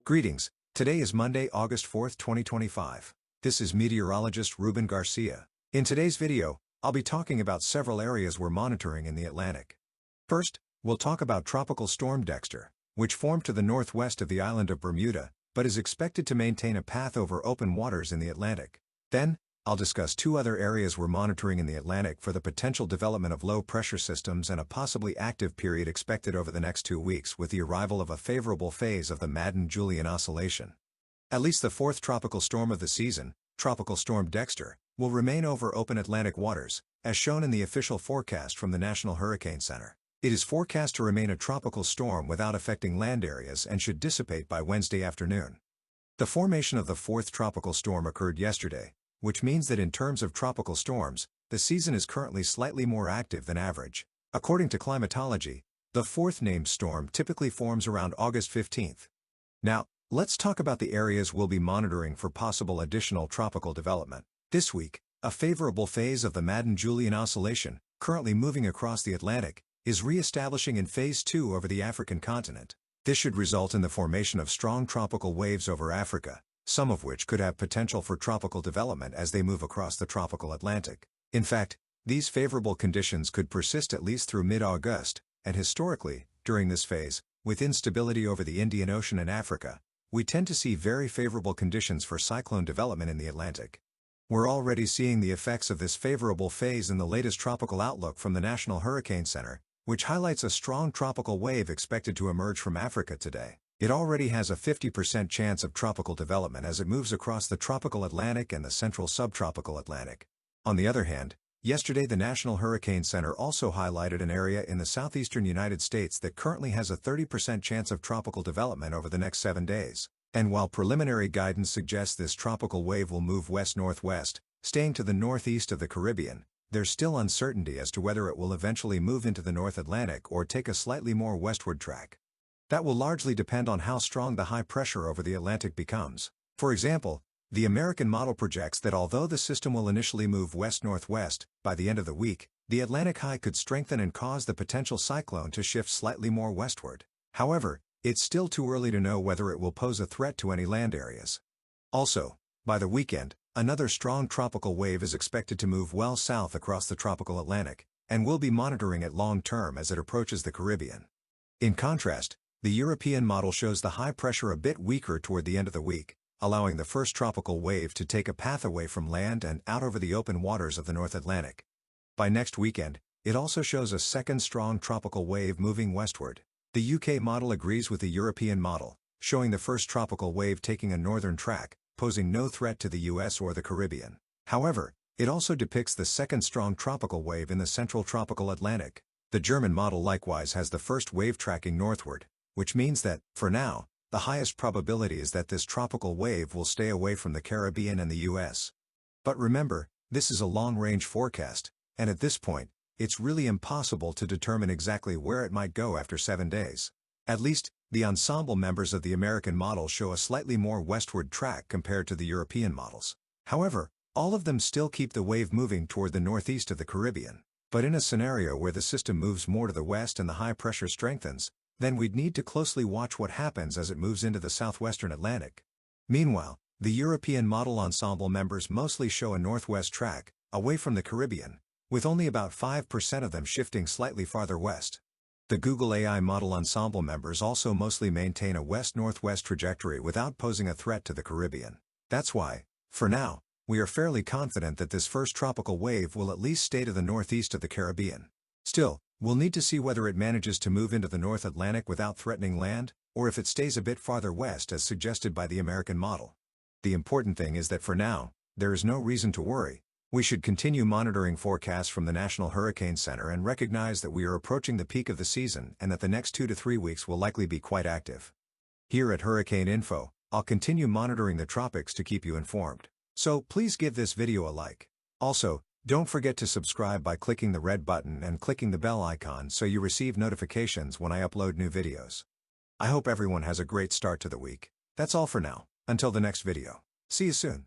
Greetings, today is Monday, August 4th, 2025. This is meteorologist Ruben Garcia. In today's video, I'll be talking about several areas we're monitoring in the Atlantic. First, we'll talk about Tropical Storm Dexter, which formed to the northwest of the island of Bermuda, but is expected to maintain a path over open waters in the Atlantic. Then, I'll discuss two other areas we're monitoring in the Atlantic for the potential development of low-pressure systems and a possibly active period expected over the next 2 weeks with the arrival of a favorable phase of the Madden-Julian Oscillation. At least the fourth tropical storm of the season, Tropical Storm Dexter, will remain over open Atlantic waters, as shown in the official forecast from the National Hurricane Center. It is forecast to remain a tropical storm without affecting land areas and should dissipate by Wednesday afternoon. The formation of the fourth tropical storm occurred yesterday, which means that in terms of tropical storms, the season is currently slightly more active than average. According to climatology, the fourth named storm typically forms around August 15th. Now, let's talk about the areas we'll be monitoring for possible additional tropical development. This week, a favorable phase of the Madden-Julian Oscillation, currently moving across the Atlantic, is re-establishing in Phase 2 over the African continent. This should result in the formation of strong tropical waves over Africa, some of which could have potential for tropical development as they move across the tropical Atlantic. In fact, these favorable conditions could persist at least through mid-August, and historically, during this phase, with instability over the Indian Ocean and Africa, we tend to see very favorable conditions for cyclone development in the Atlantic. We're already seeing the effects of this favorable phase in the latest tropical outlook from the National Hurricane Center, which highlights a strong tropical wave expected to emerge from Africa today. It already has a 50% chance of tropical development as it moves across the tropical Atlantic and the central subtropical Atlantic. On the other hand, yesterday the National Hurricane Center also highlighted an area in the southeastern United States that currently has a 30% chance of tropical development over the next 7 days. And while preliminary guidance suggests this tropical wave will move west-northwest, staying to the northeast of the Caribbean, there's still uncertainty as to whether it will eventually move into the North Atlantic or take a slightly more westward track. That will largely depend on how strong the high pressure over the Atlantic becomes. For example, the American model projects that although the system will initially move west-northwest, by the end of the week, the Atlantic high could strengthen and cause the potential cyclone to shift slightly more westward. However, it's still too early to know whether it will pose a threat to any land areas. Also, by the weekend, another strong tropical wave is expected to move well south across the tropical Atlantic, and we'll be monitoring it long-term as it approaches the Caribbean. In contrast, the European model shows the high pressure a bit weaker toward the end of the week, allowing the first tropical wave to take a path away from land and out over the open waters of the North Atlantic. By next weekend, it also shows a second strong tropical wave moving westward. The UK model agrees with the European model, showing the first tropical wave taking a northern track, posing no threat to the US or the Caribbean. However, it also depicts the second strong tropical wave in the central tropical Atlantic. The German model likewise has the first wave tracking northward, which means that, for now, the highest probability is that this tropical wave will stay away from the Caribbean and the US. But remember, this is a long-range forecast, and at this point, it's really impossible to determine exactly where it might go after 7 days. At least, the ensemble members of the American model show a slightly more westward track compared to the European models. However, all of them still keep the wave moving toward the northeast of the Caribbean. But in a scenario where the system moves more to the west and the high pressure strengthens, then we'd need to closely watch what happens as it moves into the southwestern Atlantic. Meanwhile, the European model ensemble members mostly show a northwest track, away from the Caribbean, with only about 5% of them shifting slightly farther west. The Google AI model ensemble members also mostly maintain a west-northwest trajectory without posing a threat to the Caribbean. That's why, for now, we are fairly confident that this first tropical wave will at least stay to the northeast of the Caribbean. Still, we'll need to see whether it manages to move into the North Atlantic without threatening land, or if it stays a bit farther west as suggested by the American model. The important thing is that for now, there is no reason to worry. We should continue monitoring forecasts from the National Hurricane Center and recognize that we are approaching the peak of the season and that the next 2 to 3 weeks will likely be quite active. Here at Hurricane Info, I'll continue monitoring the tropics to keep you informed. So please give this video a like. Also, don't forget to subscribe by clicking the red button and clicking the bell icon so you receive notifications when I upload new videos. I hope everyone has a great start to the week. That's all for now. Until the next video. See you soon.